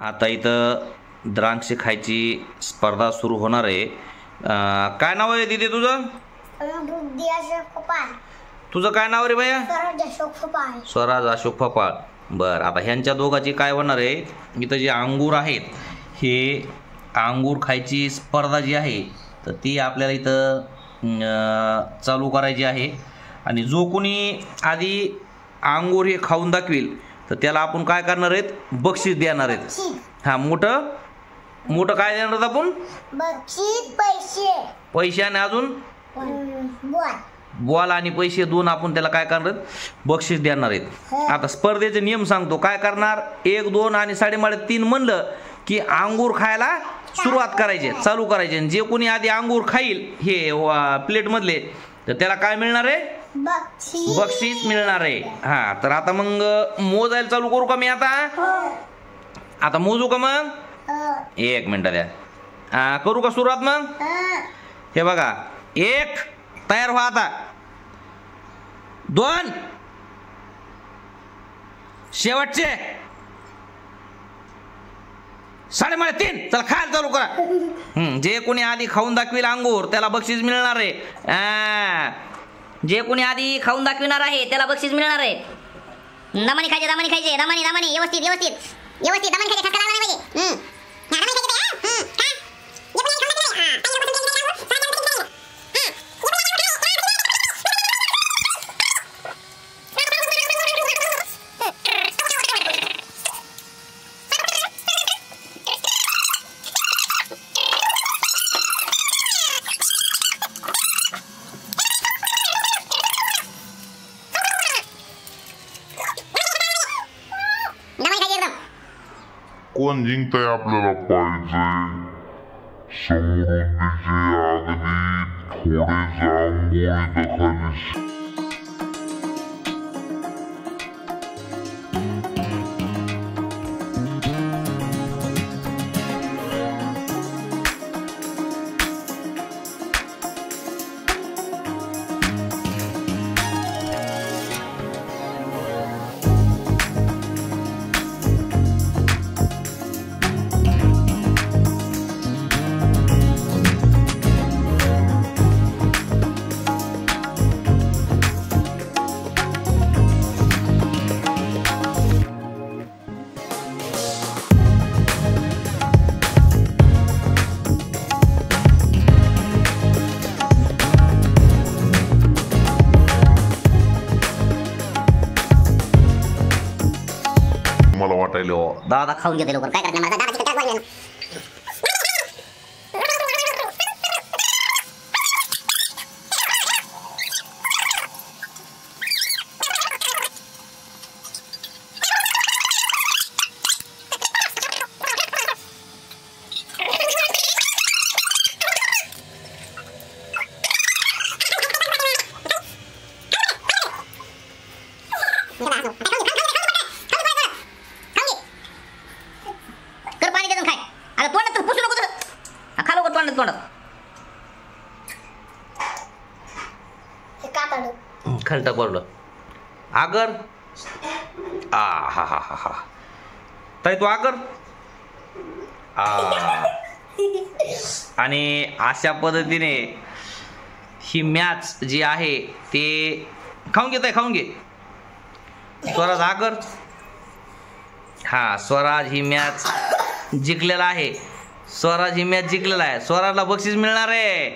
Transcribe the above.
आता इथं द्राक्षे खायची स्पर्धा सुरू होणार आहे. काय नाव आहे दीदी तुझं? तुझं काय नाव रे भैया? स्वराज अशोक फपाळ. बर, आता ह्यांच्या दोघांची काय होणार आहे, इथं जे अंगूर आहेत हे अंगूर खायची स्पर्धा जी आहे तर ती आपल्याला इथं चालू करायची आहे. आणि जो कोणी आधी अंगूर हे खाऊन दाखवेल तर त्याला आपण काय करणार आहेत, बक्षीस देणार आहेत. हा, मोठं मोठं काय देणार आहेत आपण? बक्षीस, पैसे आणि अजून बॉल आणि पैसे दोन आपण त्याला काय करणार आहेत, बक्षीस देणार आहेत. आता स्पर्धेचे नियम सांगतो. काय करणार, 1, 2 आणि 3.5 म्हणलं की अंगूर खायला सुरुवात करायची, चालू करायचे. जे कोणी आधी अंगूर खाईल हे प्लेट मधले तर त्याला काय मिळणार आहे, बक्षीस मिळणार आहे. हा, तर आता मग मोजायला चालू करू का मी? आता मोजू का मग? 1 मिनिट द्या. करू का सुरुवात मग? हे बघा, 1 तयार व्हा. आता 2 शेवटचे 3.5. चला खायला चालू करा. जे कोणी आधी खाऊन दाखवेल अंगूर त्याला बक्षीस मिळणार आहे. जे कोणी आधी खाऊन दाखविणार आहे त्याला बक्षीस मिळणार आहे. दमानी खायचे, दमानी खायचे, दमानी व्यवस्थित व्यवस्थित व्यवस्थित दमानी खायचे, ठसका लागला पाहिजे. कोण जिंकतंय आपल्याला पाहिजे. समोरून अगदी थोडे अंगोळी खाली. मला वाटायलो दादा खाऊन घेते लवकर. काय करणार, माझा दादा किती टाक. खालटा पडलं आगर. हा हा हा हा ताई तू आगर. आणि अशा पद्धतीने ही मॅच जी आहे ते खाऊन घेत आहे. खाऊन घे स्वराज आगर. हा, स्वराज ही मॅच जिंकलेला आहे. स्वराज ही मॅच जिंकलेला आहे. स्वराजला बक्षीस मिळणार आहे.